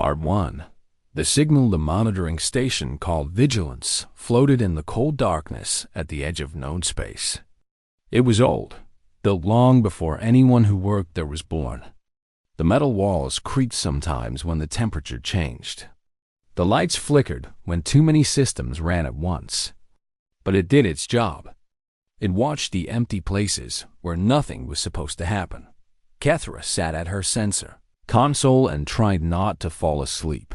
Part 1. The signal the monitoring station called Vigilance floated in the cold darkness at the edge of known space. It was old, built long before anyone who worked there was born. The metal walls creaked sometimes when the temperature changed. The lights flickered when too many systems ran at once. But it did its job. It watched the empty places where nothing was supposed to happen. Kethra sat at her sensor console and tried not to fall asleep.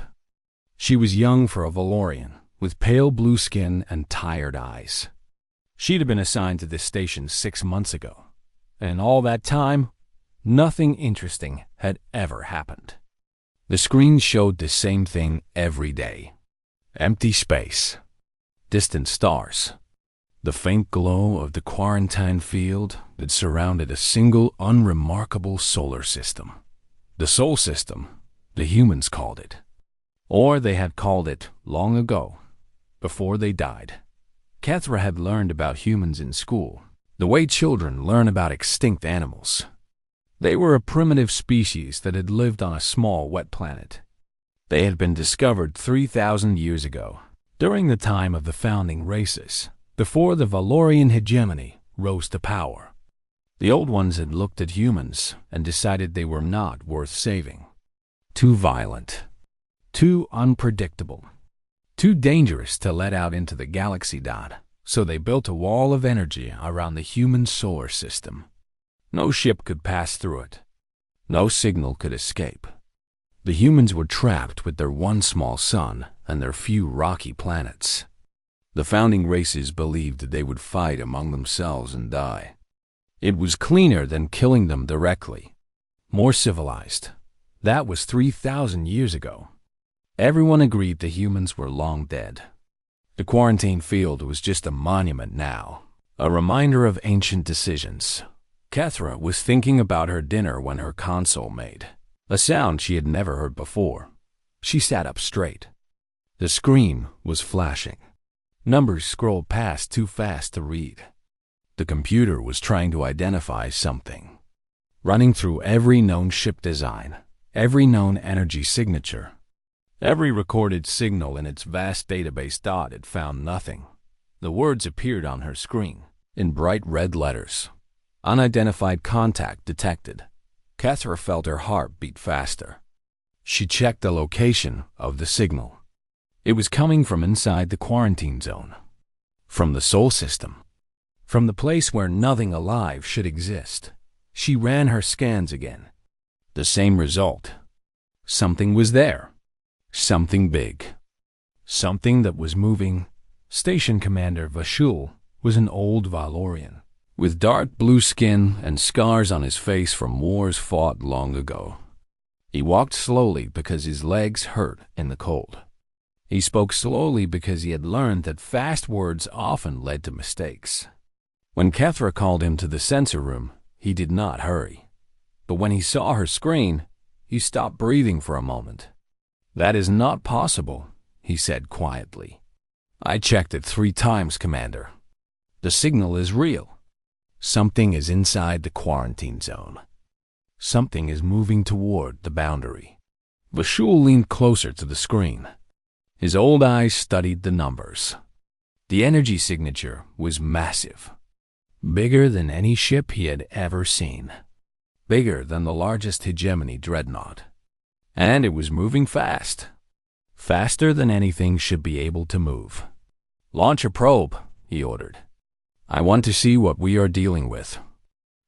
She was young for a Valorian, with pale blue skin and tired eyes. She'd have been assigned to this station 6 months ago, and in all that time, nothing interesting had ever happened. The screen showed the same thing every day. Empty space, distant stars, the faint glow of the quarantine field that surrounded a single unremarkable solar system. The Sol System, the humans called it. Or they had called it long ago, before they died. Kethra had learned about humans in school, the way children learn about extinct animals. They were a primitive species that had lived on a small, wet planet. They had been discovered 3,000 years ago, during the time of the founding races, before the Valorian hegemony rose to power. The old ones had looked at humans and decided they were not worth saving. Too violent, too unpredictable, too dangerous to let out into the galaxy. So they built a wall of energy around the human solar system. No ship could pass through it. No signal could escape. The humans were trapped with their one small sun and their few rocky planets. The founding races believed they would fight among themselves and die. It was cleaner than killing them directly. More civilized. That was 3,000 years ago. Everyone agreed the humans were long dead. The quarantine field was just a monument now, a reminder of ancient decisions. Kethra was thinking about her dinner when her console made a sound she had never heard before. She sat up straight. The screen was flashing. Numbers scrolled past too fast to read. The computer was trying to identify something, running through every known ship design, every known energy signature. Every recorded signal in its vast database. It found nothing. The words appeared on her screen in bright red letters. Unidentified contact detected. Kethra felt her heart beat faster. She checked the location of the signal. It was coming from inside the quarantine zone, from the Sol System, from the place where nothing alive should exist. She ran her scans again. The same result. Something was there. Something big. Something that was moving. Station Commander Vashul was an old Valorian, with dark blue skin and scars on his face from wars fought long ago. He walked slowly because his legs hurt in the cold. He spoke slowly because he had learned that fast words often led to mistakes. When Kethra called him to the sensor room, he did not hurry. But when he saw her screen, he stopped breathing for a moment. "That is not possible," he said quietly. "I checked it 3 times, Commander. The signal is real. Something is inside the quarantine zone. Something is moving toward the boundary." Vashul leaned closer to the screen. His old eyes studied the numbers. The energy signature was massive. Bigger than any ship he had ever seen. Bigger than the largest hegemony dreadnought. And it was moving fast. Faster than anything should be able to move. "Launch a probe," he ordered. "I want to see what we are dealing with."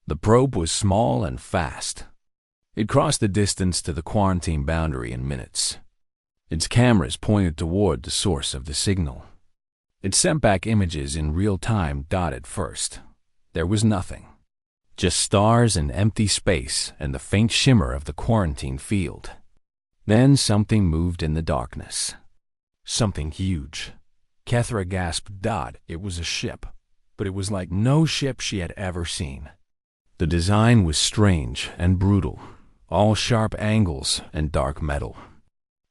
The probe was small and fast. It crossed the distance to the quarantine boundary in minutes. Its cameras pointed toward the source of the signal. It sent back images in real time. At first, there was nothing. Just stars and empty space and the faint shimmer of the quarantine field. Then something moved in the darkness. Something huge. Kethra gasped. It was a ship, but it was like no ship she had ever seen. The design was strange and brutal, all sharp angles and dark metal.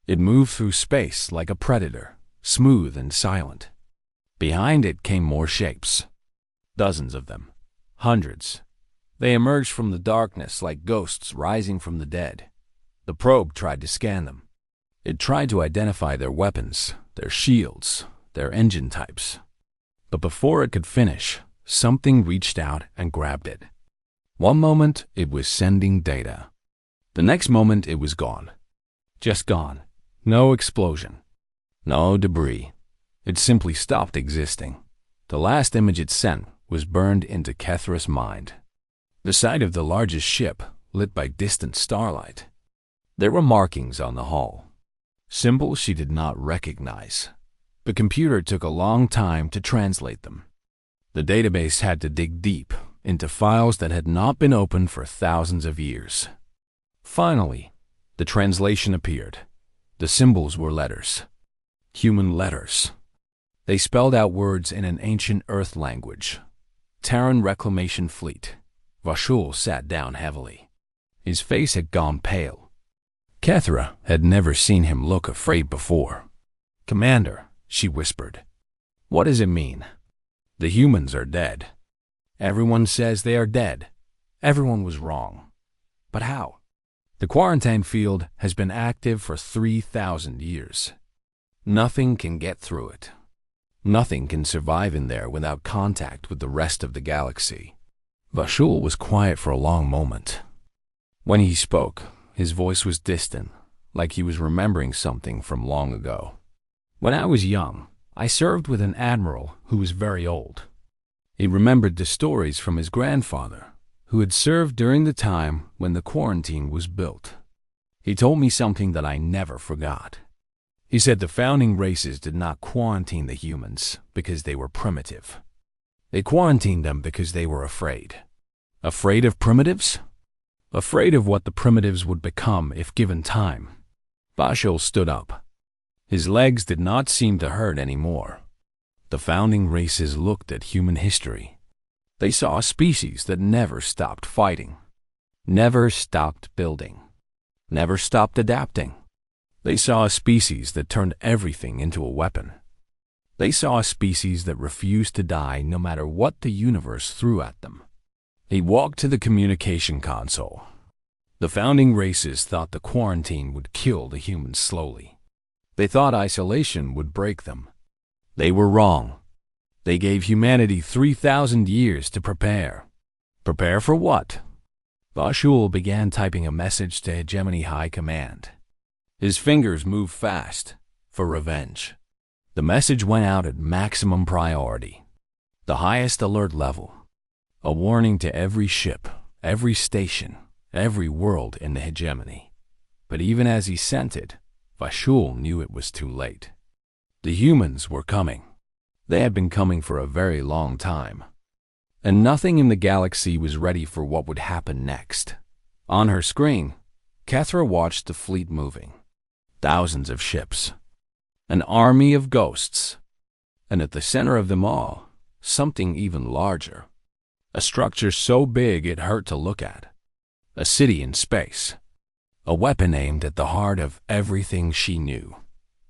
It moved through space like a predator, smooth and silent. Behind it came more shapes. Dozens of them. Hundreds. They emerged from the darkness like ghosts rising from the dead. The probe tried to scan them. It tried to identify their weapons, their shields, their engine types. But before it could finish, something reached out and grabbed it. One moment, it was sending data. The next moment, it was gone. Just gone. No explosion. No debris. It simply stopped existing. The last image it sent was burned into Kethra's mind. The sight of the largest ship, lit by distant starlight. There were markings on the hull. Symbols she did not recognize. The computer took a long time to translate them. The database had to dig deep into files that had not been opened for thousands of years. Finally, the translation appeared. The symbols were letters. Human letters. They spelled out words in an ancient Earth language. Terran Reclamation Fleet. Vashul sat down heavily. His face had gone pale. Kethra had never seen him look afraid before. "Commander," she whispered. "What does it mean?" "The humans are dead." "Everyone says they are dead." "Everyone was wrong." "But how?" "The quarantine field has been active for 3,000 years. Nothing can get through it. Nothing can survive in there without contact with the rest of the galaxy." Vashul was quiet for a long moment. When he spoke, his voice was distant, like he was remembering something from long ago. "When I was young, I served with an admiral who was very old. He remembered the stories from his grandfather, who had served during the time when the quarantine was built. He told me something that I never forgot. He said the founding races did not quarantine the humans because they were primitive. They quarantined them because they were afraid. Afraid of primitives? Afraid of what the primitives would become if given time." Vashul stood up. His legs did not seem to hurt anymore. The founding races looked at human history. They saw a species that never stopped fighting, never stopped building, never stopped adapting. They saw a species that turned everything into a weapon. They saw a species that refused to die no matter what the universe threw at them. He walked to the communication console. The founding races thought the quarantine would kill the humans slowly. They thought isolation would break them. They were wrong. They gave humanity 3,000 years to prepare. Prepare for what? Vashul began typing a message to Hegemony High Command. His fingers moved fast, for revenge. The message went out at maximum priority, the highest alert level. A warning to every ship, every station, every world in the hegemony. But even as he sent it, Vashul knew it was too late. The humans were coming. They had been coming for a very long time. And nothing in the galaxy was ready for what would happen next. On her screen, Kethra watched the fleet moving. Thousands of ships. An army of ghosts. And at the center of them all, something even larger. A structure so big it hurt to look at. A city in space. A weapon aimed at the heart of everything she knew.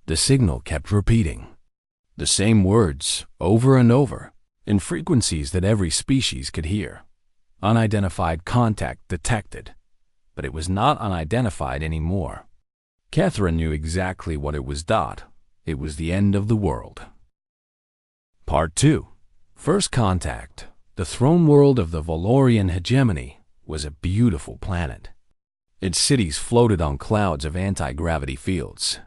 The signal kept repeating. The same words, over and over, in frequencies that every species could hear. Unidentified contact detected. But it was not unidentified anymore. Kethra knew exactly what it was. It was the end of the world. Part 2. First Contact. The throne world of the Valorian hegemony was a beautiful planet. Its cities floated on clouds of anti-gravity fields.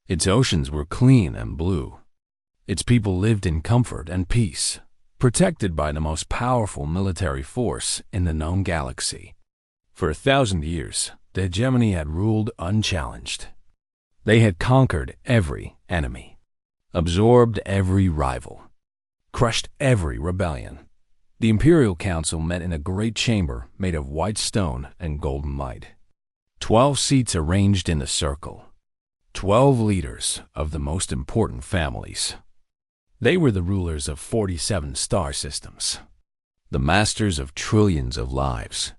Its oceans were clean and blue. Its people lived in comfort and peace, protected by the most powerful military force in the known galaxy. For 1,000 years, the hegemony had ruled unchallenged. They had conquered every enemy, absorbed every rival, crushed every rebellion. The Imperial Council met in a great chamber made of white stone and golden light. 12 seats arranged in a circle. 12 leaders of the most important families. They were the rulers of 47 star systems, the masters of trillions of lives.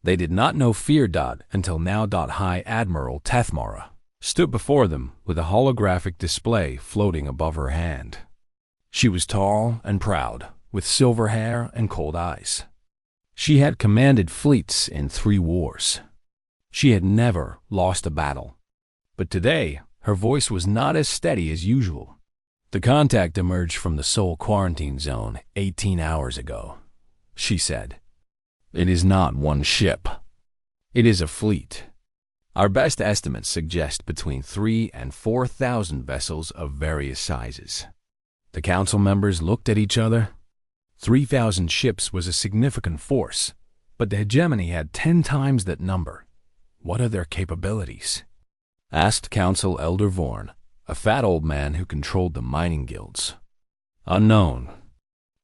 They did not know fear. Until now. High Admiral Tethmara stood before them with a holographic display floating above her hand. She was tall and proud, with silver hair and cold eyes. She had commanded fleets in 3 wars. She had never lost a battle. But today, her voice was not as steady as usual. The contact emerged from the Seoul quarantine zone 18 hours ago, she said. It is not one ship. It is a fleet. Our best estimates suggest between 3,000 and 4,000 vessels of various sizes. The council members looked at each other. 3,000 ships was a significant force, but the hegemony had 10 times that number. What are their capabilities? Asked Council Elder Vorn, a fat old man who controlled the mining guilds. Unknown.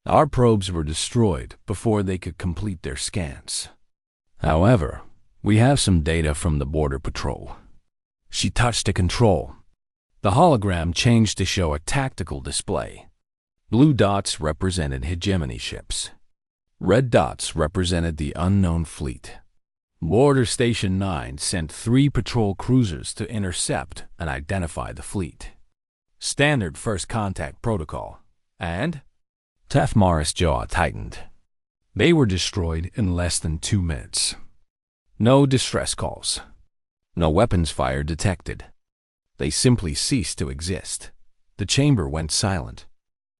Our probes were destroyed before they could complete their scans. However, we have some data from the Border Patrol. She touched a control. The hologram changed to show a tactical display. Blue dots represented hegemony ships. Red dots represented the unknown fleet. Border Station 9 sent 3 patrol cruisers to intercept and identify the fleet. Standard first contact protocol. And? Tethmar's jaw tightened. They were destroyed in less than 2 minutes. No distress calls. No weapons fire detected. They simply ceased to exist. The chamber went silent.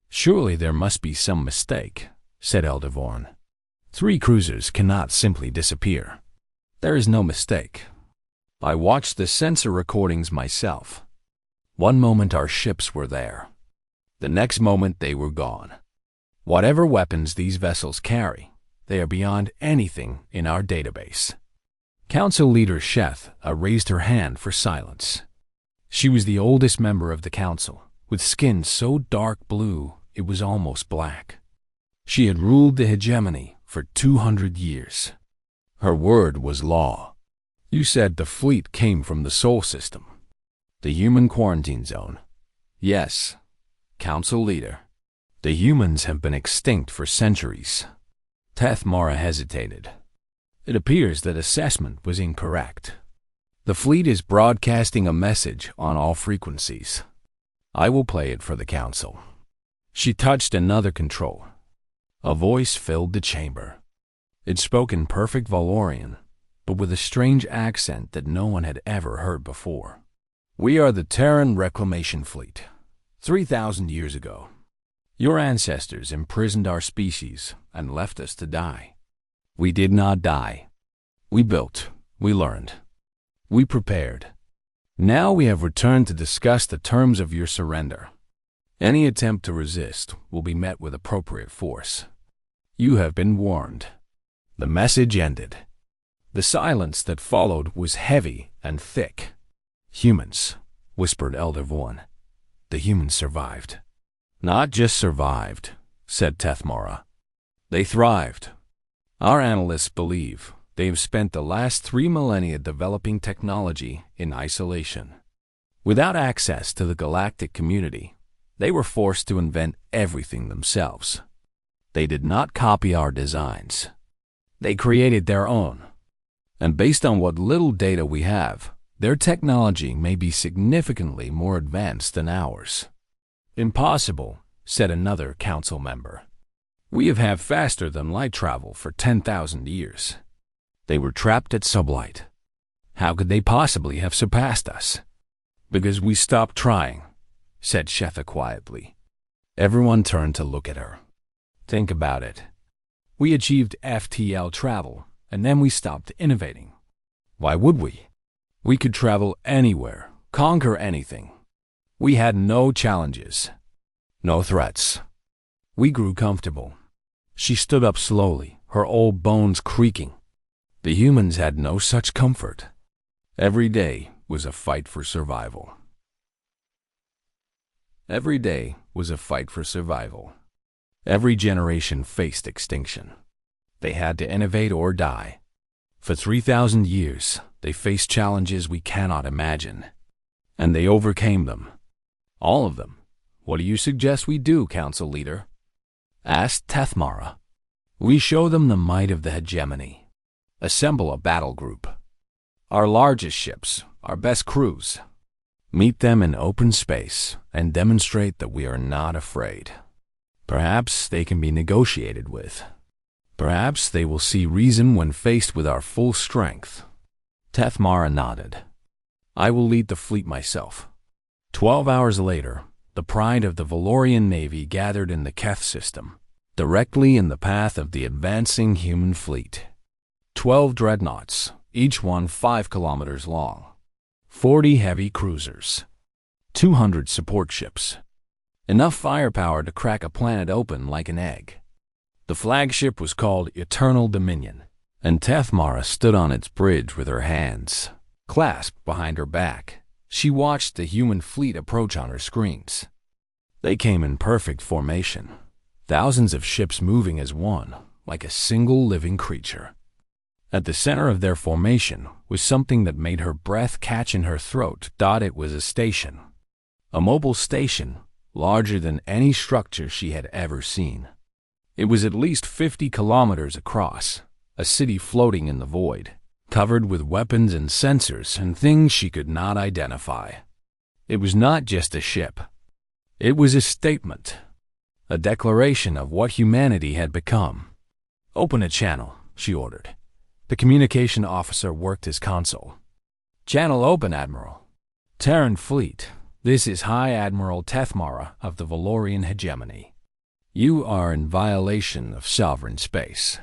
Surely there must be some mistake, said Elder Vorn. 3 cruisers cannot simply disappear. There is no mistake. I watched the sensor recordings myself. One moment our ships were there. The next moment they were gone. Whatever weapons these vessels carry, they are beyond anything in our database. Council Leader Sheth raised her hand for silence. She was the oldest member of the council, with skin so dark blue it was almost black. She had ruled the hegemony for 200 years. Her word was law. You said the fleet came from the Sol system. The human quarantine zone. Yes, Council Leader. The humans have been extinct for centuries. Tethmara hesitated. It appears that assessment was incorrect. The fleet is broadcasting a message on all frequencies. I will play it for the council. She touched another control. A voice filled the chamber. It spoke in perfect Valorian, but with a strange accent that no one had ever heard before. We are the Terran Reclamation Fleet. 3,000 years ago, your ancestors imprisoned our species and left us to die. We did not die. We built, we learned, we prepared. Now we have returned to discuss the terms of your surrender. Any attempt to resist will be met with appropriate force. You have been warned. The message ended. The silence that followed was heavy and thick. Humans, whispered Elder Vorn. The humans survived. Not just survived, said Tethmara. They thrived. Our analysts believe they have spent the last 3 millennia developing technology in isolation. Without access to the galactic community, they were forced to invent everything themselves. They did not copy our designs. They created their own. And based on what little data we have, their technology may be significantly more advanced than ours. Impossible, said another council member. We have had faster than light travel for 10,000 years. They were trapped at sublight. How could they possibly have surpassed us? Because we stopped trying, said Shetha quietly. Everyone turned to look at her. Think about it. We achieved FTL travel, and then we stopped innovating. Why would we? We could travel anywhere, conquer anything. We had no challenges, no threats. We grew comfortable. She stood up slowly, her old bones creaking. The humans had no such comfort. Every day was a fight for survival. Every day was a fight for survival. Every generation faced extinction. They had to innovate or die. For 3,000 years, they faced challenges we cannot imagine. And they overcame them. All of them. What do you suggest we do, Council Leader? Asked Tethmara. We show them the might of the hegemony. Assemble a battle group. Our largest ships, our best crews. Meet them in open space and demonstrate that we are not afraid. Perhaps they can be negotiated with. Perhaps they will see reason when faced with our full strength. Tethmara nodded. I will lead the fleet myself. 12 hours later, the pride of the Valorian Navy gathered in the Keth system, directly in the path of the advancing human fleet. 12 dreadnoughts, each one 5 kilometers long. 40 heavy cruisers. 200 support ships. Enough firepower to crack a planet open like an egg. The flagship was called Eternal Dominion, and Tethmara stood on its bridge with her hands clasped behind her back. She watched the human fleet approach on her screens. They came in perfect formation, thousands of ships moving as one, like a single living creature. At the center of their formation was something that made her breath catch in her throat. It was a station. A mobile station, larger than any structure she had ever seen. It was at least 50 kilometers across, a city floating in the void, covered with weapons and sensors and things she could not identify. It was not just a ship. It was a statement, a declaration of what humanity had become. "Open a channel," she ordered. The communication officer worked his console. "Channel open, Admiral." "Terran Fleet, this is High Admiral Tethmara of the Valorian Hegemony. You are in violation of sovereign space.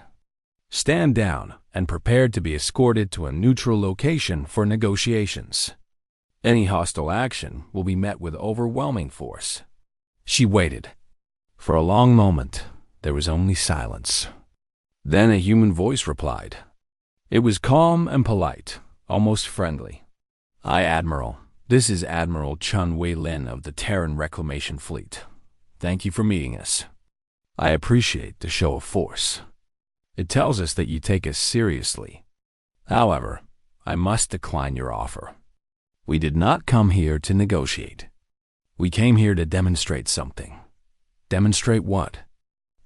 Stand down and prepare to be escorted to a neutral location for negotiations. Any hostile action will be met with overwhelming force." She waited. For a long moment, there was only silence. Then a human voice replied. It was calm and polite, almost friendly. "Hi, Admiral. This is Admiral Chun Wei Lin of the Terran Reclamation Fleet. Thank you for meeting us. I appreciate the show of force. It tells us that you take us seriously. However, I must decline your offer. We did not come here to negotiate. We came here to demonstrate something." "Demonstrate what?"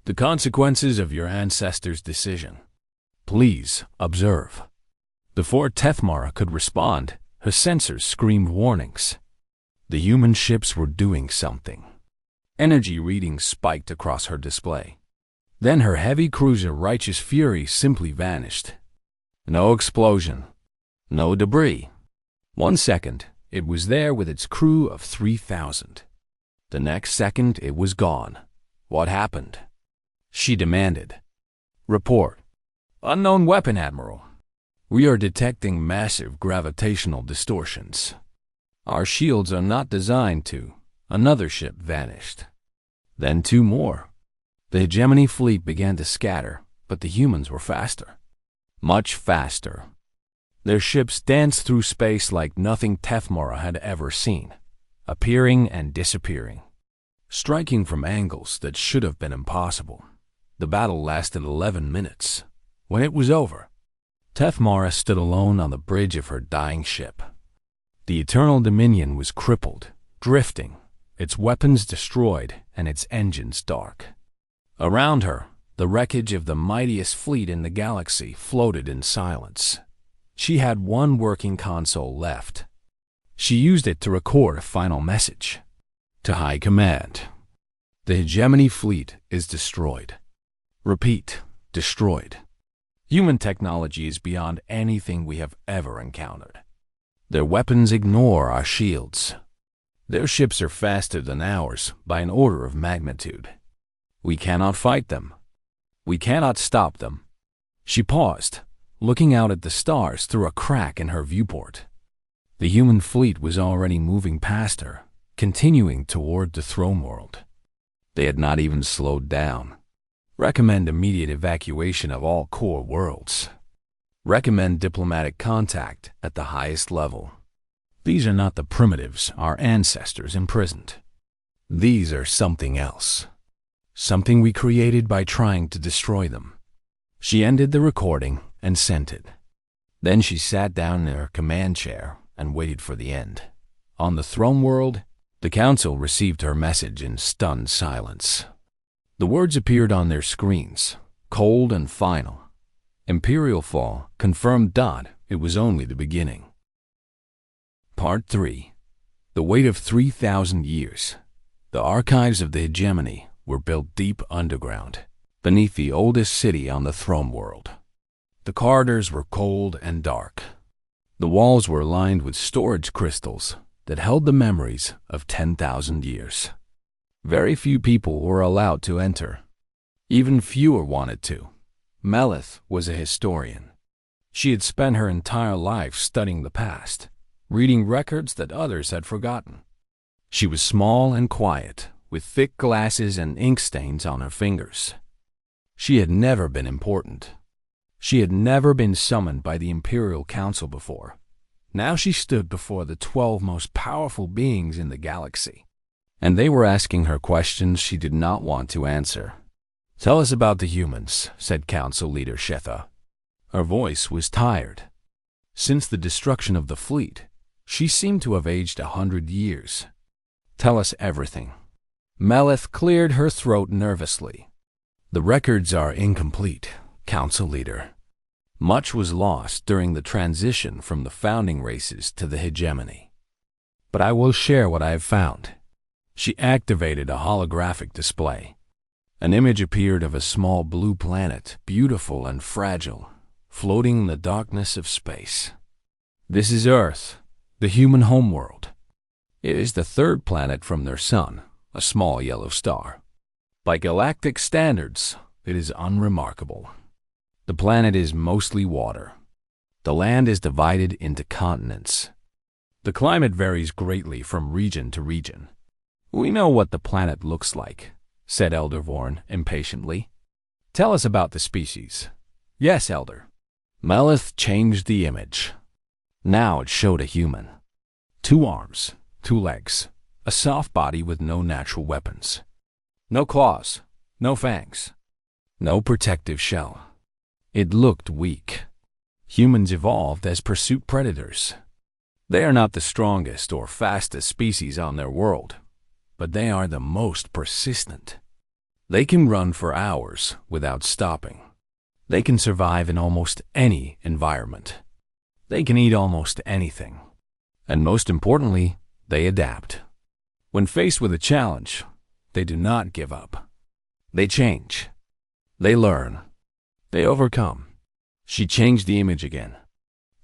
"The consequences of your ancestors' decision. Please observe." Before Tethmara could respond, her sensors screamed warnings. The human ships were doing something. Energy readings spiked across her display. Then her heavy cruiser Righteous Fury simply vanished. No explosion. No debris. 1 second, it was there with its crew of 3,000. The next second, it was gone. What happened? She demanded. "Report. Unknown weapon, Admiral. We are detecting massive gravitational distortions. Our shields are not designed to." Another ship vanished. Then 2 more. The Hegemony fleet began to scatter, but the humans were faster. Much faster. Their ships danced through space like nothing Tethmara had ever seen, appearing and disappearing, striking from angles that should have been impossible. The battle lasted 11 minutes. When it was over, Tethmara stood alone on the bridge of her dying ship. The Eternal Dominion was crippled, drifting, its weapons destroyed and its engines dark. Around her, the wreckage of the mightiest fleet in the galaxy floated in silence. She had one working console left. She used it to record a final message. To High Command. The Hegemony fleet is destroyed. Repeat, destroyed. Human technology is beyond anything we have ever encountered. Their weapons ignore our shields. Their ships are faster than ours by an order of magnitude. We cannot fight them. We cannot stop them. She paused, looking out at the stars through a crack in her viewport. The human fleet was already moving past her, continuing toward the throne world. They had not even slowed down. Recommend immediate evacuation of all core worlds. Recommend diplomatic contact at the highest level. These are not the primitives our ancestors imprisoned. These are something else. Something we created by trying to destroy them. She ended the recording and sent it. Then she sat down in her command chair and waited for the end. On the throne world, the council received her message in stunned silence. The words appeared on their screens, cold and final. Imperial fall confirmed. It was only the beginning. Part 3. The weight of 3,000 years. The archives of the Hegemony were built deep underground, beneath the oldest city on the throne world. The corridors were cold and dark. The walls were lined with storage crystals that held the memories of 10,000 years. Very few people were allowed to enter. Even fewer wanted to. Melith was a historian. She had spent her entire life studying the past, reading records that others had forgotten. She was small and quiet, with thick glasses and ink stains on her fingers. She had never been important. She had never been summoned by the Imperial Council before. Now she stood before the 12 most powerful beings in the galaxy, and they were asking her questions she did not want to answer. "Tell us about the humans," said Council Leader Shetha. Her voice was tired. Since the destruction of the fleet, she seemed to have aged 100 years. "Tell us everything." Melith cleared her throat nervously. "The records are incomplete, Council Leader. Much was lost during the transition from the founding races to the hegemony. But I will share what I have found." She activated a holographic display. An image appeared of a small blue planet, beautiful and fragile, floating in the darkness of space. "This is Earth, the human homeworld. It is the third planet from their sun, a small yellow star. By galactic standards, it is unremarkable. The planet is mostly water. The land is divided into continents. The climate varies greatly from region to region." "We know what the planet looks like," said Elder Vorn impatiently. "Tell us about the species." "Yes, Elder." Melith changed the image. Now it showed a human. 2 arms, 2 legs, a soft body with no natural weapons. No claws, no fangs, no protective shell. It looked weak. Humans evolved as pursuit predators. They are not the strongest or fastest species on their world, but they are the most persistent. They can run for hours without stopping. They can survive in almost any environment. They can eat almost anything. And most importantly, they adapt. When faced with a challenge, they do not give up. They change. They learn. They overcome. She changed the image again.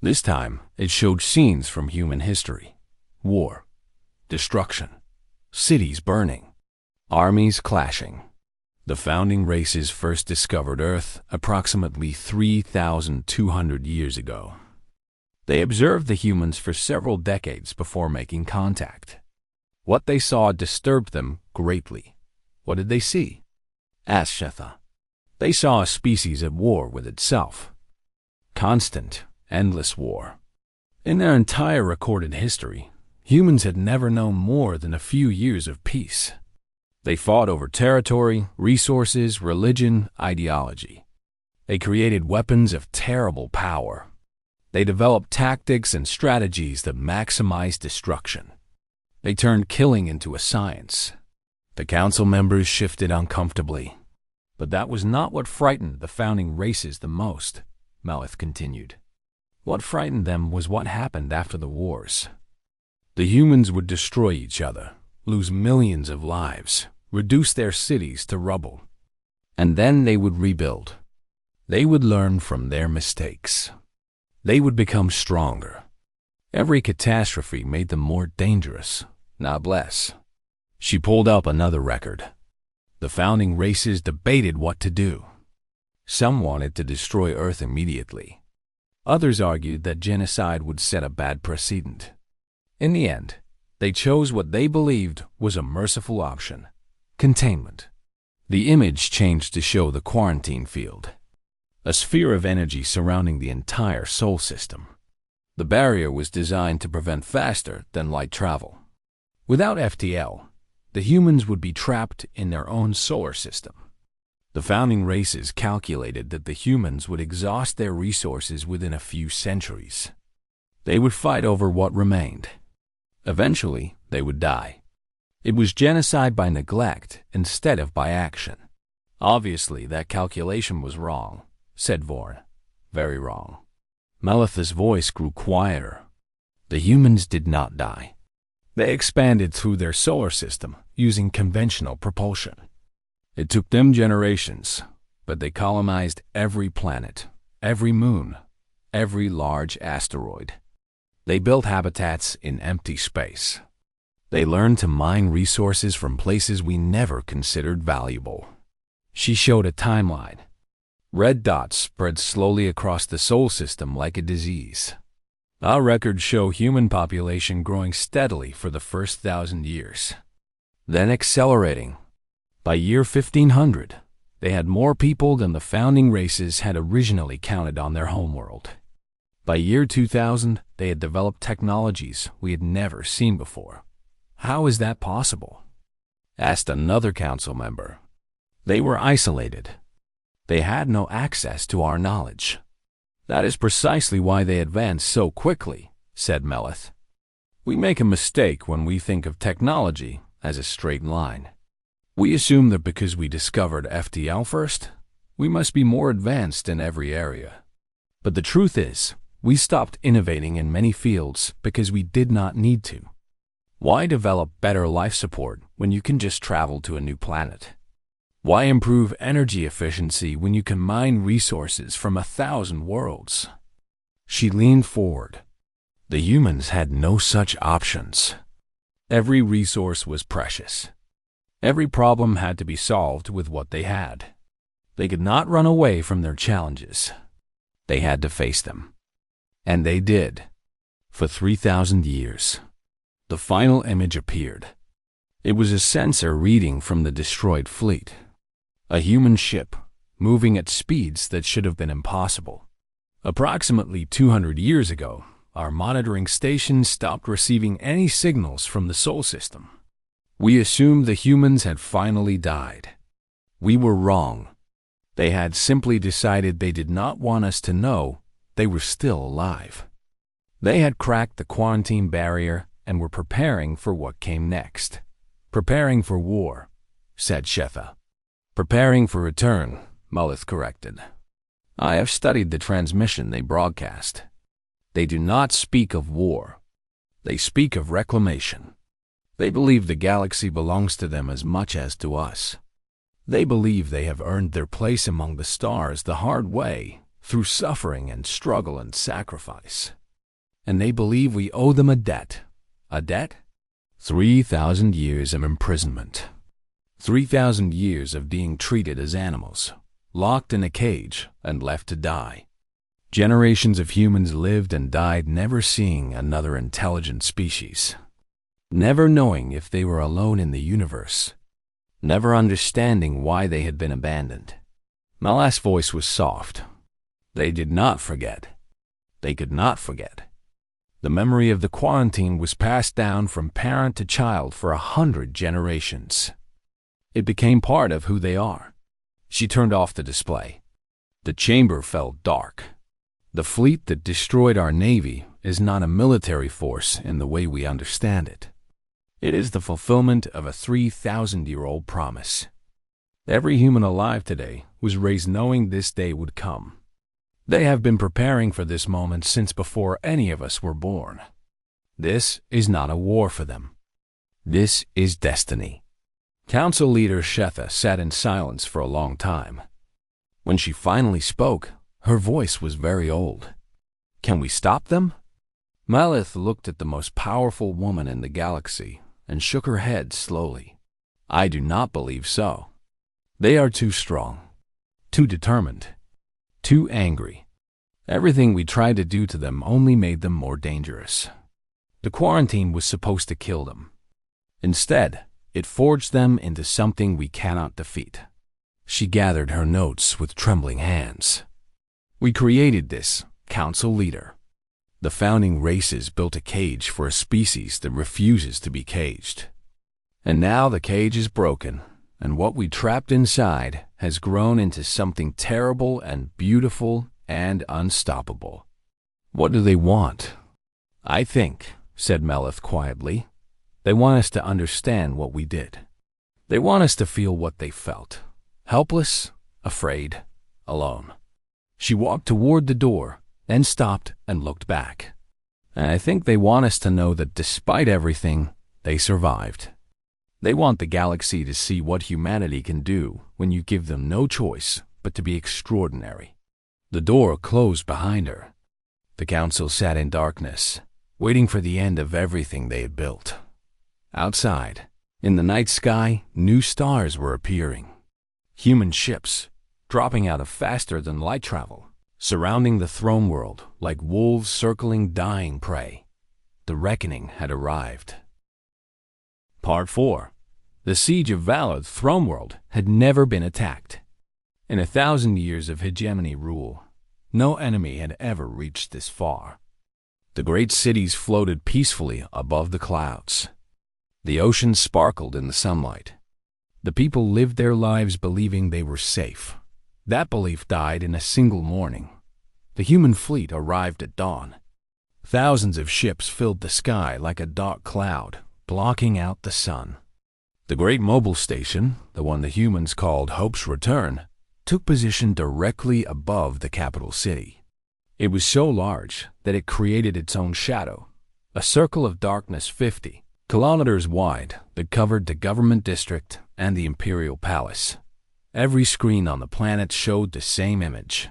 This time, it showed scenes from human history. War, destruction, cities burning, armies clashing. The founding races first discovered Earth approximately 3,200 years ago. They observed the humans for several decades before making contact. What they saw disturbed them greatly. What did they see? Asked Shetha. They saw a species at war with itself. Constant, endless war. In their entire recorded history, humans had never known more than a few years of peace. They fought over territory, resources, religion, ideology. They created weapons of terrible power. They developed tactics and strategies that maximized destruction. They turned killing into a science. The council members shifted uncomfortably. But that was not what frightened the founding races the most, Melith continued. What frightened them was what happened after the wars. The humans would destroy each other, lose millions of lives, reduce their cities to rubble. And then they would rebuild. They would learn from their mistakes. They would become stronger. Every catastrophe made them more dangerous, not less. She pulled up another record. The founding races debated what to do. Some wanted to destroy Earth immediately. Others argued that genocide would set a bad precedent. In the end, they chose what they believed was a merciful option: containment. The image changed to show the quarantine field, a sphere of energy surrounding the entire Sol system. The barrier was designed to prevent faster than light travel. Without FTL, the humans would be trapped in their own solar system. The founding races calculated that the humans would exhaust their resources within a few centuries. They would fight over what remained. Eventually, they would die. It was genocide by neglect instead of by action. Obviously, that calculation was wrong, said Vorn. Very wrong. Melith's voice grew quieter. The humans did not die. They expanded through their solar system using conventional propulsion. It took them generations, but they colonized every planet, every moon, every large asteroid. They built habitats in empty space. They learned to mine resources from places we never considered valuable. She showed a timeline. Red dots spread slowly across the Sol system like a disease. Our records show human population growing steadily for the first 1,000 years, then accelerating. By year 1500, they had more people than the founding races had originally counted on their homeworld. By year 2000, they had developed technologies we had never seen before. How is that possible? Asked another council member. They were isolated. They had no access to our knowledge. That is precisely why they advanced so quickly, said Melith. We make a mistake when we think of technology as a straight line. We assume that because we discovered FTL first, we must be more advanced in every area. But the truth is, we stopped innovating in many fields because we did not need to. Why develop better life support when you can just travel to a new planet? Why improve energy efficiency when you can mine resources from 1,000 worlds? She leaned forward. The humans had no such options. Every resource was precious. Every problem had to be solved with what they had. They could not run away from their challenges. They had to face them. And they did. For 3,000 years. The final image appeared. It was a sensor reading from the destroyed fleet. A human ship, moving at speeds that should have been impossible. Approximately 200 years ago, our monitoring station stopped receiving any signals from the Sol system. We assumed the humans had finally died. We were wrong. They had simply decided they did not want us to know they were still alive. They had cracked the quarantine barrier and were preparing for what came next. Preparing for war, said Shetha. Preparing for return, Mullith corrected. I have studied the transmission they broadcast. They do not speak of war. They speak of reclamation. They believe the galaxy belongs to them as much as to us. They believe they have earned their place among the stars the hard way, through suffering and struggle and sacrifice. And they believe we owe them a debt. A debt? 3,000 years of imprisonment. 3,000 years of being treated as animals, locked in a cage and left to die. Generations of humans lived and died never seeing another intelligent species. Never knowing if they were alone in the universe. Never understanding why they had been abandoned. Malas' voice was soft. They did not forget. They could not forget. The memory of the quarantine was passed down from parent to child for 100 generations. It became part of who they are. She turned off the display. The chamber felt dark. The fleet that destroyed our navy is not a military force in the way we understand it. It is the fulfillment of a 3,000-year-old promise. Every human alive today was raised knowing this day would come. They have been preparing for this moment since before any of us were born. This is not a war for them. This is destiny. Council leader Shetha sat in silence for a long time. When she finally spoke, her voice was very old. Can we stop them? Malith looked at the most powerful woman in the galaxy and shook her head slowly. I do not believe so. They are too strong, too determined, too angry. Everything we tried to do to them only made them more dangerous. The quarantine was supposed to kill them. Instead, it forged them into something we cannot defeat. She gathered her notes with trembling hands. We created this, council leader. The founding races built a cage for a species that refuses to be caged. And now the cage is broken, and what we trapped inside has grown into something terrible and beautiful and unstoppable. What do they want? I think, said Melith quietly, they want us to understand what we did. They want us to feel what they felt. Helpless, afraid, alone. She walked toward the door, then stopped and looked back. And I think they want us to know that despite everything, they survived. They want the galaxy to see what humanity can do when you give them no choice but to be extraordinary. The door closed behind her. The council sat in darkness. waiting for the end of everything they had built. Outside, in the night sky, new stars were appearing. Human ships, dropping out of faster than light travel, surrounding the throne world like wolves circling dying prey. The reckoning had arrived. Part 4. The Siege of Valor's throne world had never been attacked. In 1,000 years of hegemony rule, no enemy had ever reached this far. The great cities floated peacefully above the clouds. The ocean sparkled in the sunlight. The people lived their lives believing they were safe. That belief died in a single morning. The human fleet arrived at dawn. Thousands of ships filled the sky like a dark cloud, blocking out the sun. The great mobile station, the one the humans called Hope's Return, took position directly above the capital city. It was so large that it created its own shadow, a circle of darkness 50 kilometers wide that covered the government district and the Imperial Palace. Every screen on the planet showed the same image.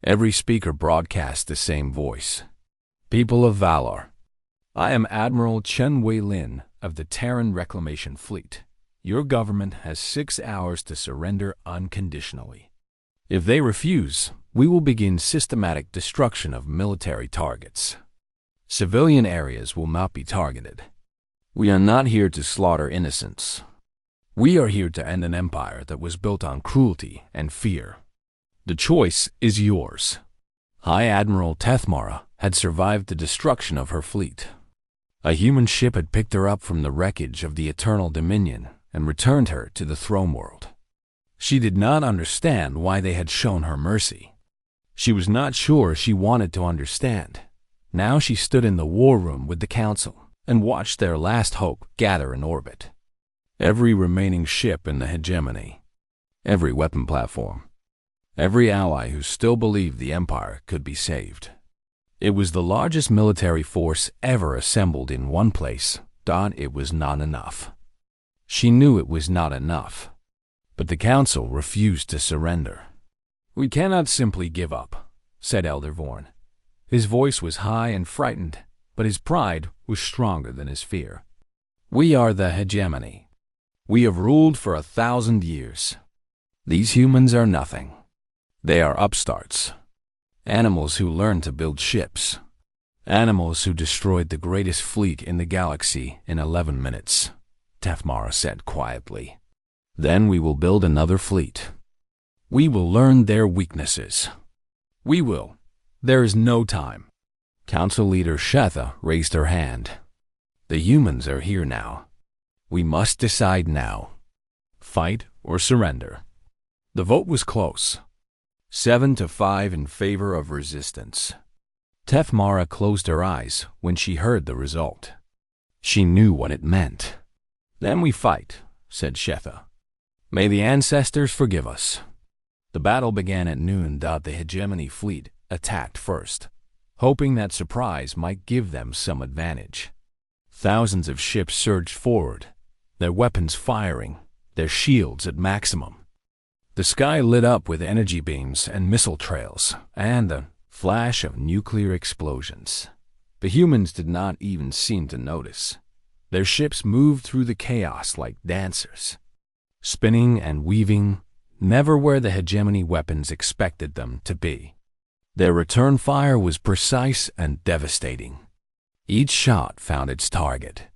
Every speaker broadcast the same voice. People of Valor, I am Admiral Chen Wei-Lin of the Terran Reclamation Fleet. Your government has 6 hours to surrender unconditionally. If they refuse, we will begin systematic destruction of military targets. Civilian areas will not be targeted. We are not here to slaughter innocents. We are here to end an empire that was built on cruelty and fear. The choice is yours. High Admiral Tethmara had survived the destruction of her fleet. A human ship had picked her up from the wreckage of the Eternal Dominion and returned her to the throne world. She did not understand why they had shown her mercy. She was not sure she wanted to understand. Now she stood in the war room with the council and watched their last hope gather in orbit. Every remaining ship in the hegemony, every weapon platform, every ally who still believed the empire could be saved. It was the largest military force ever assembled in one place. Thought it was not enough. She knew it was not enough, but the council refused to surrender. We cannot simply give up, said Elder Vorn. His voice was high and frightened, but his pride was stronger than his fear. We are the hegemony. We have ruled for 1,000 years. These humans are nothing. They are upstarts. Animals who learned to build ships. Animals who destroyed the greatest fleet in the galaxy in 11 minutes, Tethmara said quietly. Then we will build another fleet. We will learn their weaknesses. We will. There is no time. Council leader Shetha raised her hand. The humans are here now. We must decide now. Fight or surrender. The vote was close. 7-5 in favor of resistance. Tethmara closed her eyes when she heard the result. She knew what it meant. Then we fight, said Shetha. May the ancestors forgive us. The battle began at noon. The hegemony fleet attacked first, hoping that surprise might give them some advantage. Thousands of ships surged forward, their weapons firing, their shields at maximum. The sky lit up with energy beams and missile trails, and the flash of nuclear explosions. The humans did not even seem to notice. Their ships moved through the chaos like dancers, spinning and weaving, never where the hegemony weapons expected them to be. Their return fire was precise and devastating. Each shot found its target.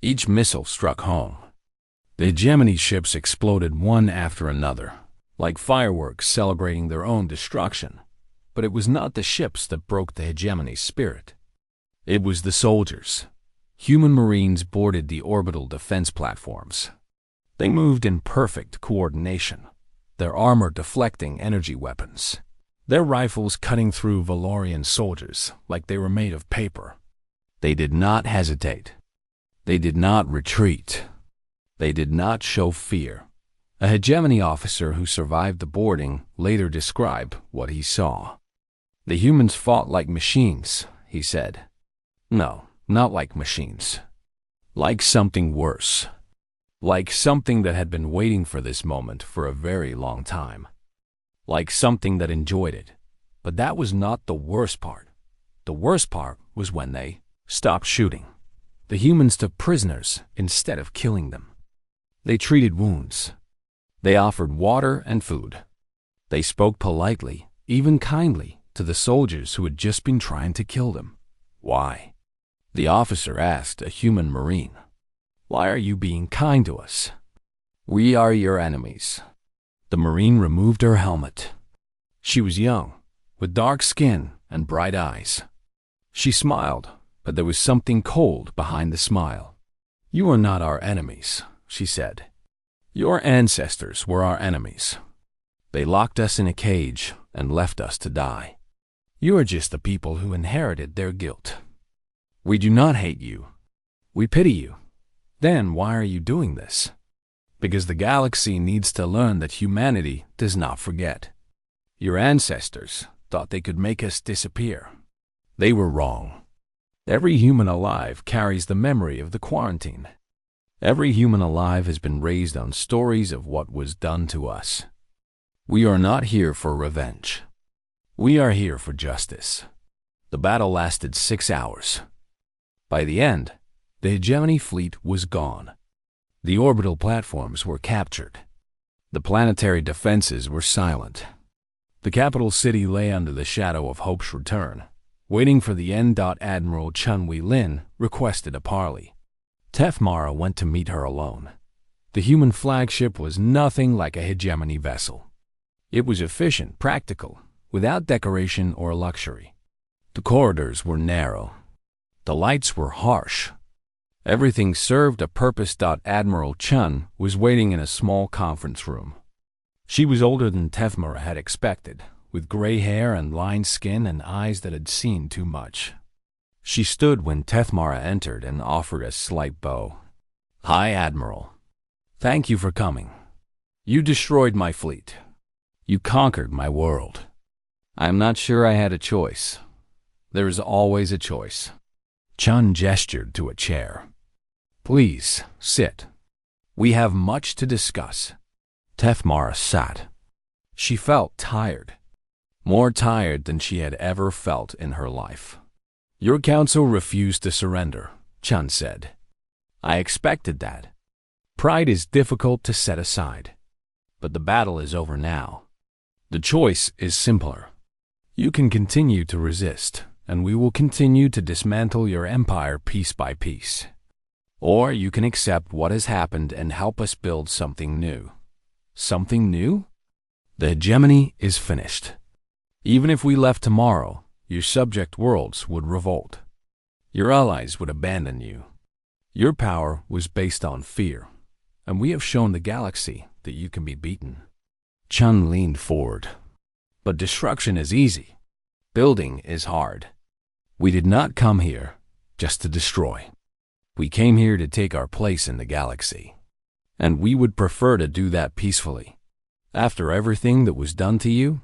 Each missile struck home. The hegemony ships exploded one after another, like fireworks celebrating their own destruction. But it was not the ships that broke the hegemony's spirit. It was the soldiers. Human Marines boarded the orbital defense platforms. They moved in perfect coordination, their armor deflecting energy weapons, their rifles cutting through Valorian soldiers like they were made of paper. They did not hesitate. They did not retreat. They did not show fear. A hegemony officer who survived the boarding later described what he saw. The humans fought like machines, he said. No, not like machines. Like something worse. Like something that had been waiting for this moment for a very long time. Like something that enjoyed it. But that was not the worst part. The worst part was when they stopped shooting. The humans took prisoners instead of killing them. They treated wounds. They offered water and food. They spoke politely, even kindly, to the soldiers who had just been trying to kill them. Why? The officer asked a human marine. Why are you being kind to us? We are your enemies. The marine removed her helmet. She was young, with dark skin and bright eyes. She smiled, but there was something cold behind the smile. You are not our enemies, she said. Your ancestors were our enemies. They locked us in a cage and left us to die. You are just the people who inherited their guilt. We do not hate you. We pity you. Then why are you doing this? Because the galaxy needs to learn that humanity does not forget. Your ancestors thought they could make us disappear. They were wrong. Every human alive carries the memory of the quarantine. Every human alive has been raised on stories of what was done to us. We are not here for revenge. We are here for justice. The battle lasted 6 hours. By the end, the hegemony fleet was gone. The orbital platforms were captured. The planetary defenses were silent. The capital city lay under the shadow of Hope's return. Waiting for the end. Admiral Chun Wei-Lin requested a parley. Tef Mara went to meet her alone. The human flagship was nothing like a hegemony vessel. It was efficient, practical, without decoration or luxury. The corridors were narrow. The lights were harsh. Everything served a purpose. Admiral Chun was waiting in a small conference room. She was older than Tef Mara had expected, with gray hair and lined skin and eyes that had seen too much. She stood when Tef Mara entered and offered a slight bow. Hi, Admiral. Thank you for coming. You destroyed my fleet. You conquered my world. I'm not sure I had a choice. There is always a choice. Chun gestured to a chair. Please, sit. We have much to discuss. Tef Mara sat. She felt tired. More tired than she had ever felt in her life. Your council refused to surrender, Chun said. I expected that. Pride is difficult to set aside. But the battle is over now. The choice is simpler. You can continue to resist, and we will continue to dismantle your empire piece by piece. Or you can accept what has happened and help us build something new. Something new? The hegemony is finished. Even if we left tomorrow, your subject worlds would revolt. Your allies would abandon you. Your power was based on fear, and we have shown the galaxy that you can be beaten. Chun leaned forward. But destruction is easy. Building is hard. We did not come here just to destroy. We came here to take our place in the galaxy. And we would prefer to do that peacefully. After everything that was done to you?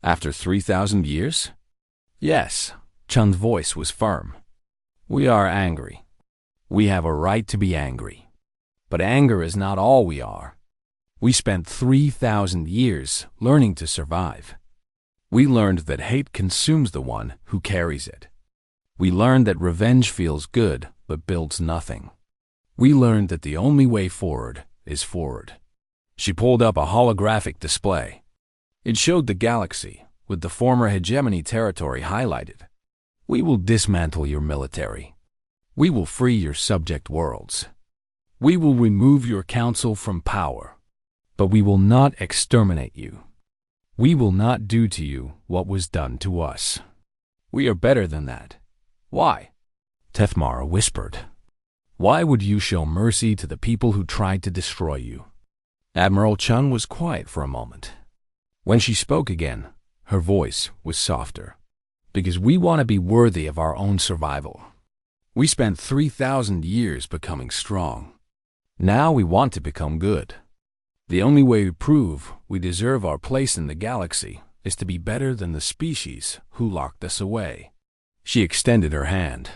After 3,000 years? Yes, Chun's voice was firm. We are angry. We have a right to be angry. But anger is not all we are. We spent 3,000 years learning to survive. We learned that hate consumes the one who carries it. We learned that revenge feels good but builds nothing. We learned that the only way forward is forward. She pulled up a holographic display. It showed the galaxy, with the former hegemony territory highlighted. We will dismantle your military. We will free your subject worlds. We will remove your council from power. But we will not exterminate you. We will not do to you what was done to us. We are better than that. Why? Tef Mara whispered. Why would you show mercy to the people who tried to destroy you? Admiral Chun was quiet for a moment. When she spoke again, her voice was softer. Because we want to be worthy of our own survival. We spent 3,000 years becoming strong. Now we want to become good. The only way to prove we deserve our place in the galaxy is to be better than the species who locked us away. She extended her hand.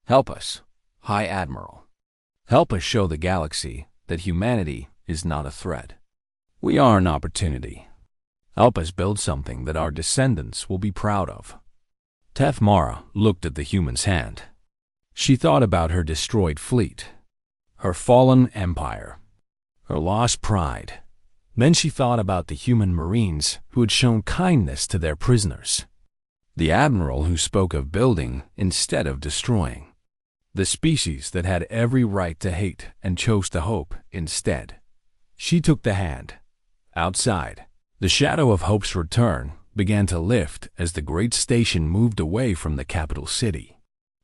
Help us, High Admiral. Help us show the galaxy that humanity is not a threat. We are an opportunity. Help us build something that our descendants will be proud of. Tef Mara looked at the human's hand. She thought about her destroyed fleet, her fallen empire, her lost pride. Then she thought about the human Marines who had shown kindness to their prisoners, the admiral who spoke of building instead of destroying, the species that had every right to hate and chose to hope instead. She took the hand. Outside, the shadow of hope's return began to lift as the great station moved away from the capital city.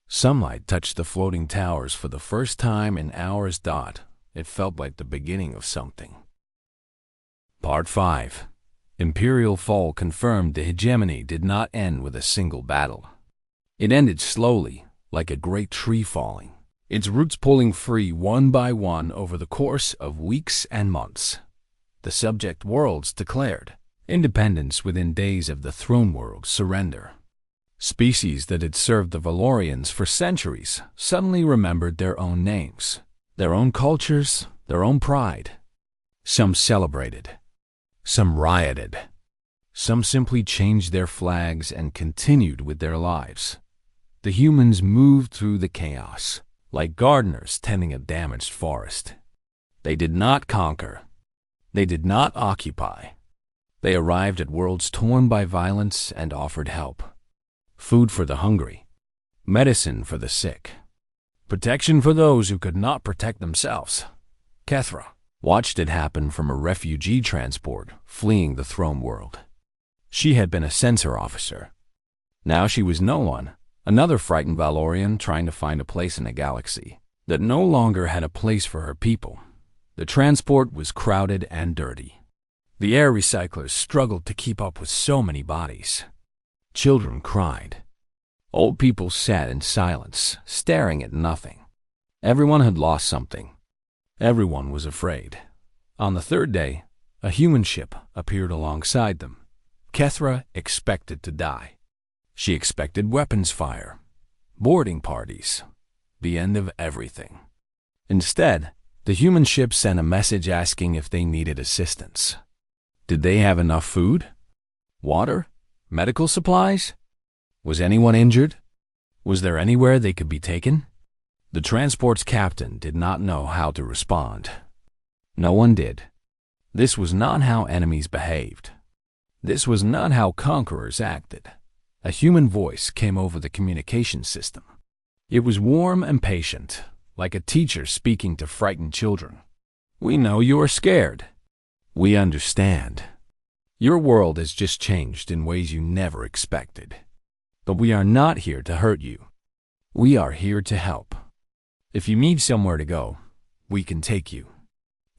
Sunlight touched the floating towers for the first time in hours. It felt like the beginning of something. Part 5. Imperial fall confirmed the hegemony did not end with a single battle. It ended slowly, like a great tree falling, its roots pulling free one by one over the course of weeks and months. The subject worlds declared independence within days of the throne world's surrender. Species that had served the Valorians for centuries suddenly remembered their own names, their own cultures, their own pride. Some celebrated, some rioted, some simply changed their flags and continued with their lives. The humans moved through the chaos, like gardeners tending a damaged forest. They did not conquer. They did not occupy. They arrived at worlds torn by violence and offered help. Food for the hungry, medicine for the sick, protection for those who could not protect themselves. Kethra watched it happen from a refugee transport fleeing the throne world. She had been a censor officer. Now she was no one, another frightened Valorian trying to find a place in a galaxy that no longer had a place for her people. The transport was crowded and dirty. The air recyclers struggled to keep up with so many bodies. Children cried. Old people sat in silence, staring at nothing. Everyone had lost something. Everyone was afraid. On the third day, a human ship appeared alongside them. Kethra expected to die. She expected weapons fire, boarding parties, the end of everything. Instead, the human ship sent a message asking if they needed assistance. Did they have enough food? Water? Medical supplies? Was anyone injured? Was there anywhere they could be taken? The transport's captain did not know how to respond. No one did. This was not how enemies behaved. This was not how conquerors acted. A human voice came over the communication system. It was warm and patient, like a teacher speaking to frightened children. We know you are scared. We understand. Your world has just changed in ways you never expected. But we are not here to hurt you. We are here to help. If you need somewhere to go, we can take you.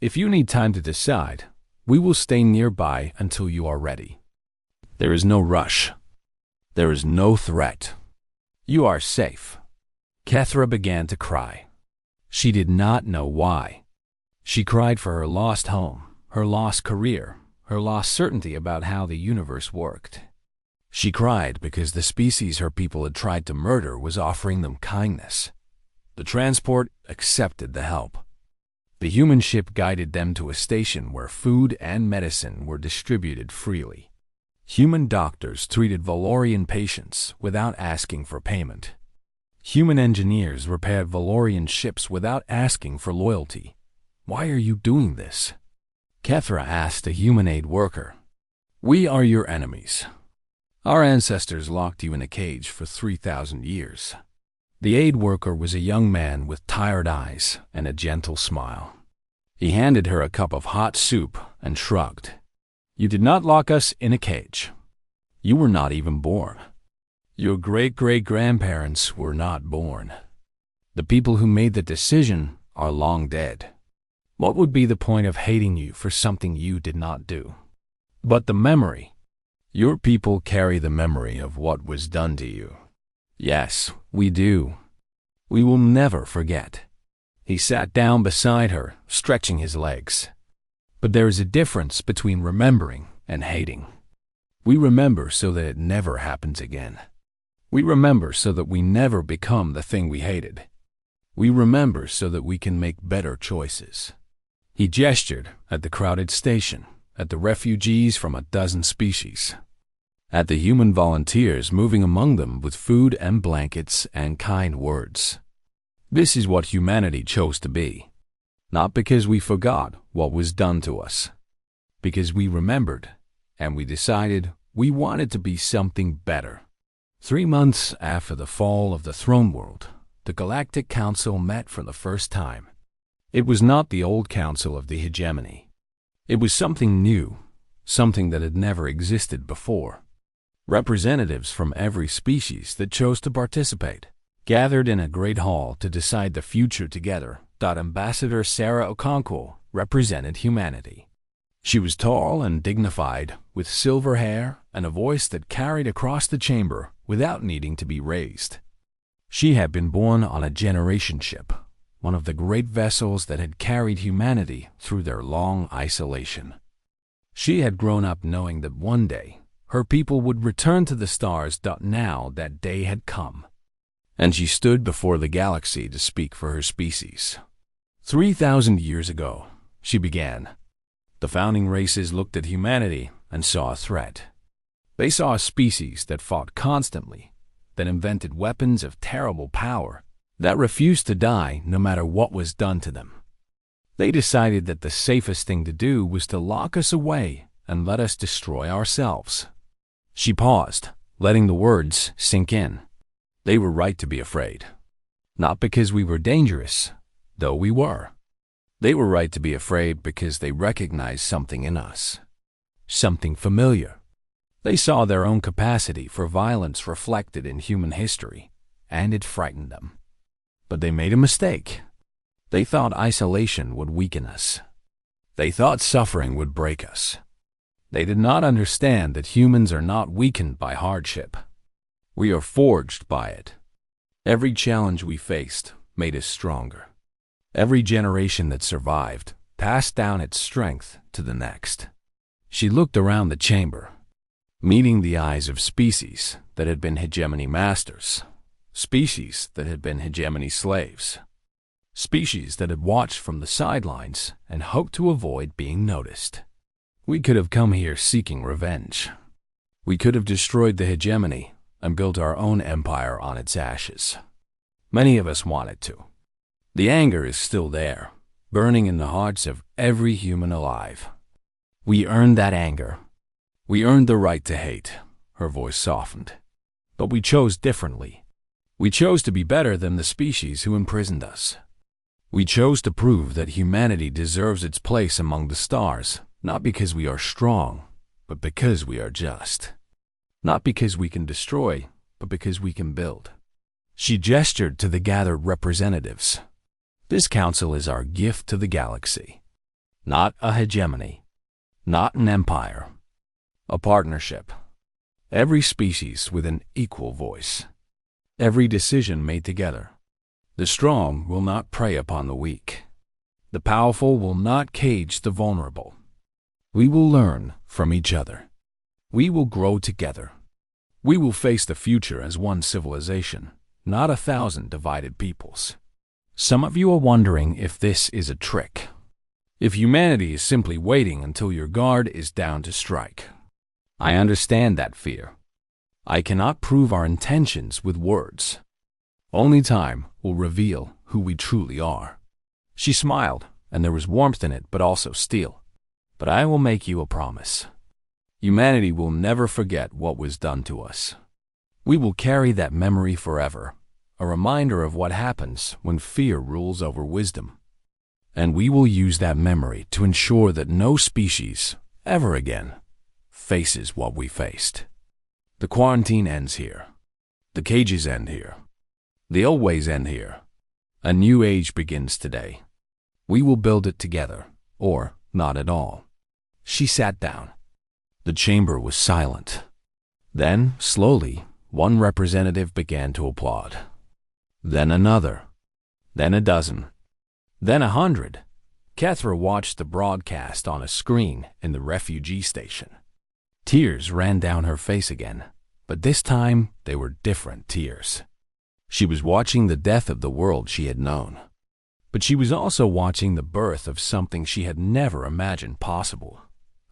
If you need time to decide, we will stay nearby until you are ready. There is no rush. There is no threat. You are safe. Kethra began to cry. She did not know why. She cried for her lost home, her lost career, her lost certainty about how the universe worked. She cried because the species her people had tried to murder was offering them kindness. The transport accepted the help. The human ship guided them to a station where food and medicine were distributed freely. Human doctors treated Valorian patients without asking for payment. Human engineers repaired Valorian ships without asking for loyalty. Why are you doing this? Kethra asked a human aid worker. We are your enemies. Our ancestors locked you in a cage for 3,000 years. The aid worker was a young man with tired eyes and a gentle smile. He handed her a cup of hot soup and shrugged. You did not lock us in a cage. You were not even born. Your great-great-grandparents were not born. The people who made the decision are long dead. What would be the point of hating you for something you did not do? But the memory. Your people carry the memory of what was done to you. Yes, we do. We will never forget. He sat down beside her, stretching his legs. But there is a difference between remembering and hating. We remember so that it never happens again. We remember so that we never become the thing we hated. We remember so that we can make better choices. He gestured at the crowded station, at the refugees from a dozen species, at the human volunteers moving among them with food and blankets and kind words. This is what humanity chose to be. Not because we forgot what was done to us. Because we remembered, and we decided we wanted to be something better. 3 months after the fall of the throne world, the Galactic Council met for the first time. It was not the old council of the hegemony. It was something new, something that had never existed before. Representatives from every species that chose to participate gathered in a great hall to decide the future together. Ambassador Sarah Okonkwo represented humanity. She was tall and dignified, with silver hair and a voice that carried across the chamber without needing to be raised. She had been born on a generation ship, one of the great vessels that had carried humanity through their long isolation. She had grown up knowing that one day her people would return to the stars. Now that day had come, and she stood before the galaxy to speak for her species. 3,000 years ago, she began. The founding races looked at humanity and saw a threat. They saw a species that fought constantly, that invented weapons of terrible power, that refused to die no matter what was done to them. They decided that the safest thing to do was to lock us away and let us destroy ourselves. She paused, letting the words sink in. They were right to be afraid. Not because we were dangerous, though we were. They were right to be afraid because they recognized something in us. Something familiar. They saw their own capacity for violence reflected in human history, and it frightened them. But they made a mistake. They thought isolation would weaken us. They thought suffering would break us. They did not understand that humans are not weakened by hardship. We are forged by it. Every challenge we faced made us stronger. Every generation that survived passed down its strength to the next. She looked around the chamber, meeting the eyes of species that had been hegemony masters, species that had been hegemony slaves, species that had watched from the sidelines and hoped to avoid being noticed. We could have come here seeking revenge. We could have destroyed the hegemony and built our own empire on its ashes. Many of us wanted to. The anger is still there, burning in the hearts of every human alive. We earned that anger. We earned the right to hate. Her voice softened. But we chose differently. We chose to be better than the species who imprisoned us. We chose to prove that humanity deserves its place among the stars, not because we are strong, but because we are just. Not because we can destroy, but because we can build. She gestured to the gathered representatives. This council is our gift to the galaxy. Not a hegemony. Not an empire. A partnership. Every species with an equal voice. Every decision made together. The strong will not prey upon the weak. The powerful will not cage the vulnerable. We will learn from each other. We will grow together. We will face the future as one civilization, not 1,000 divided peoples. Some of you are wondering if this is a trick. If humanity is simply waiting until your guard is down to strike. I understand that fear. I cannot prove our intentions with words. Only time will reveal who we truly are. She smiled, and there was warmth in it, but also steel. But I will make you a promise. Humanity will never forget what was done to us. We will carry that memory forever, a reminder of what happens when fear rules over wisdom. And we will use that memory to ensure that no species, ever again, faces what we faced. The quarantine ends here. The cages end here. The old ways end here. A new age begins today. We will build it together, or not at all. She sat down. The chamber was silent. Then, slowly, one representative began to applaud. Then another. Then a dozen. Then 100. Kethra watched the broadcast on a screen in the refugee station. Tears ran down her face again, but this time they were different tears. She was watching the death of the world she had known, but she was also watching the birth of something she had never imagined possible.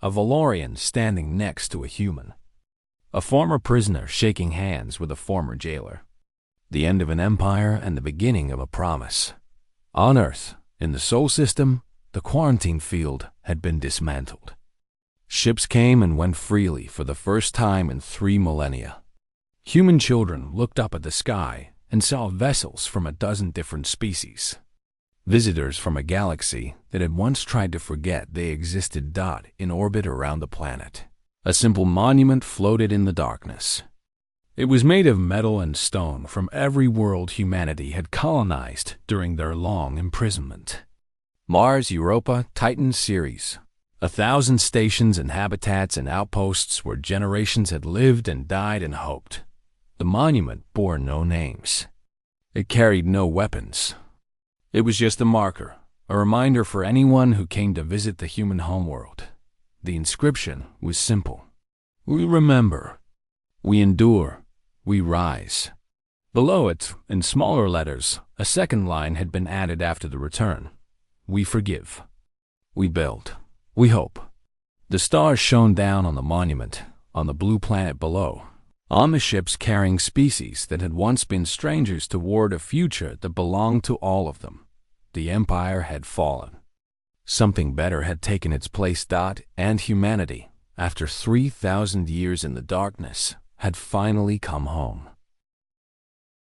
A Valorian standing next to a human. A former prisoner shaking hands with a former jailer. the end of an empire and the beginning of a promise. On Earth, in the Sol system, the quarantine field had been dismantled. Ships came and went freely for the first time in 3 millennia. Human children looked up at the sky and saw vessels from a dozen different species. Visitors from a galaxy that had once tried to forget they existed in orbit around the planet. A simple monument floated in the darkness. It was made of metal and stone from every world humanity had colonized during their long imprisonment. Mars, Europa, Titan, Ceres. 1,000 stations and habitats and outposts where generations had lived and died and hoped. The monument bore no names. It carried no weapons. It was just a marker, a reminder for anyone who came to visit the human homeworld. The inscription was simple. We remember. We endure. We rise. Below it, in smaller letters, a second line had been added after the return. We forgive. We build. We hope. The stars shone down on the monument, on the blue planet below, on the ships carrying species that had once been strangers toward a future that belonged to all of them. The empire had fallen. Something better had taken its place. And humanity, after 3,000 years in the darkness, had finally come home.